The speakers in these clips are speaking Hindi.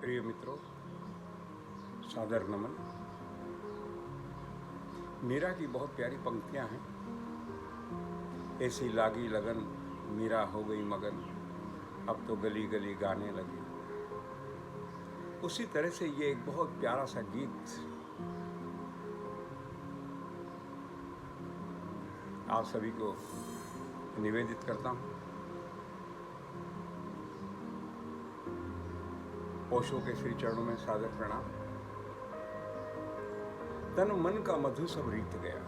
प्रिय मित्रों, सादर नमन। मीरा की बहुत प्यारी पंक्तियां हैं। ऐसी लागी लगन, मीरा हो गई मगन, अब तो गली गली गाने लगी। उसी तरह से ये एक बहुत प्यारा सा गीत आप सभी को निवेदित करता हूं। ओशो के श्री चरणों में सादर प्रणाम। तन मन का मधु सब रीत गया,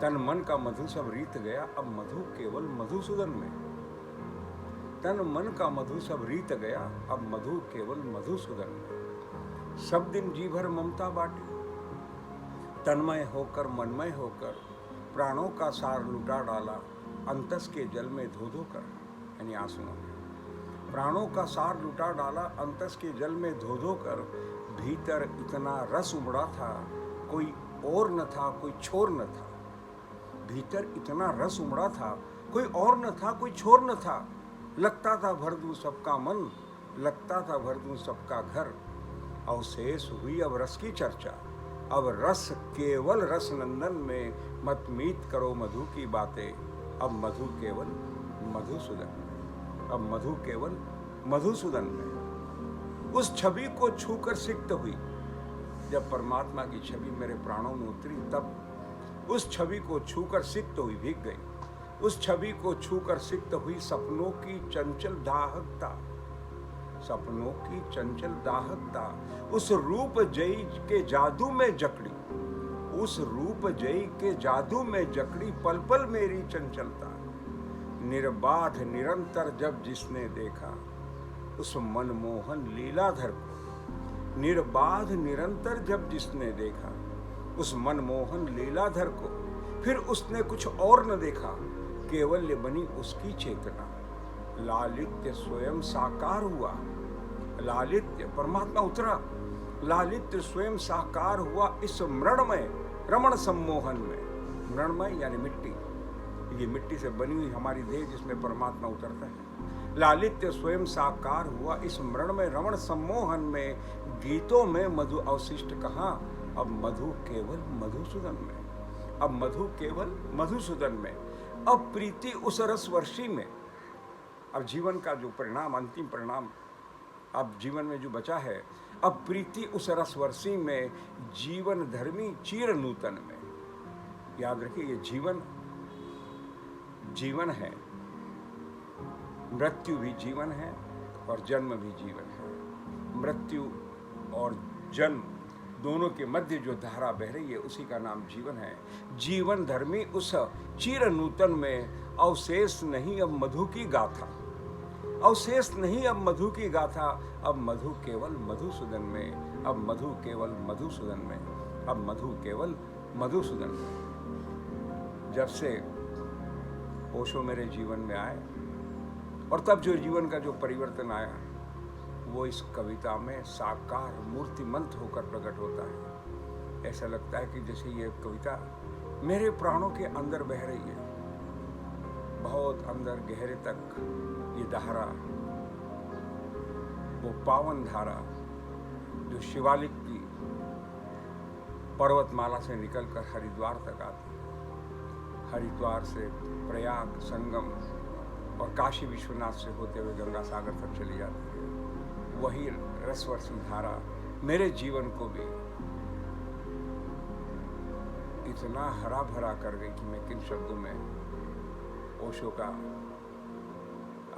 तन मन का मधु सब रीत गया, अब मधु केवल मधुसूदन में। तन मन का मधु सब रीत गया, अब मधु केवल मधुसूदन में। सब दिन जी भर ममता बांटी, तन्मय होकर मनमय होकर, प्राणों का सार लुटा डाला, अंतस के जल में धो धो कर, यानी आंसुओं में। प्राणों का सार लुटा डाला, अंतस के जल में धो धो कर। भीतर इतना रस उमड़ा था, कोई और न था, कोई छोर न था। भीतर इतना रस उमड़ा था, कोई और न था, कोई छोर न था। लगता था भर दूं सबका मन, लगता था भर दूं सबका घर। अवशेष हुई अब रस की चर्चा, अब रस केवल रस नंदन में। मत मीत करो मधु की बातें, अब मधु केवल मधुसूदन में। अब मधु केवल मधुसूदन में। उस छवि को छूकर सिक्त हुई, जब परमात्मा की छवि मेरे प्राणों में उतरी, तब उस छवि को छूकर सिक्त हुई, भीग गई। उस छवि को छूकर सिक्त हुई सपनों की चंचल दाहकता, सपनों की चंचल दाहकता। उस रूप जयी के जादू में जकड़ी, उस रूप जयी के जादू में जकड़ी, पल पल मेरी चंचलता। निर्बाध निरंतर जब जिसने देखा, उस मनमोहन लीलाधर को। निर्बाध निरंतर जब जिसने देखा, उस मनमोहन लीलाधर को। फिर उसने कुछ और न देखा, केवल बनी उसकी चेतना। लालित्य स्वयं साकार हुआ, लालित्य परमात्मा उतरा, लालित्य स्वयं साकार हुआ इस मृणमय रमण सम्मोहन में। मृणमय यानी मिट्टी, ये मिट्टी से बनी हुई हमारी देह जिसमें परमात्मा उतरता है। लालित्य स्वयं साकार हुआ इस मृणमय रमण सम्मोहन में। गीतों में मधु अवशिष्ट कहाँ, अब मधु केवल मधुसूदन में। अब मधु केवल मधुसूदन में। अब प्रीति उस रसवर्षी में। अब जीवन का जो परिणाम, अंतिम परिणाम अब जीवन में जो बचा है, अब प्रीति उस रसवर्षी में। जीवन धर्मी चीर नूतन में। याद रखिए, ये जीवन जीवन है, मृत्यु भी जीवन है और जन्म भी जीवन है। मृत्यु और जन्म दोनों के मध्य जो धारा बह रही है, उसी का नाम जीवन है। जीवन धर्मी उस चीर नूतन में। अवशेष नहीं अब मधु की गाथा, अवशेष नहीं अब मधु की गाथा, अब मधु केवल मधुसूदन में। अब मधु केवल मधुसूदन में। अब मधु केवल मधुसूदन में। जब से ओशो मेरे जीवन में आए, और तब जो जीवन का जो परिवर्तन आया, वो इस कविता में साकार मूर्तिमंत होकर प्रकट होता है। ऐसा लगता है कि जैसे ये कविता मेरे प्राणों के अंदर बह रही है, बहुत अंदर गहरे तक। ये धारा, वो पावन धारा जो शिवालिक की पर्वतमाला से निकलकर हरिद्वार तक आती है, हरिद्वार से प्रयाग संगम और काशी विश्वनाथ से होते हुए गंगा सागर तक चली जाती है, वही रसवर्षी धारा मेरे जीवन को भी इतना हरा भरा कर गई कि मैं किन शब्दों में ओशो का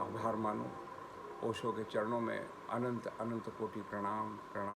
आभार मानूं। ओशो के चरणों में अनंत अनंत कोटि प्रणाम।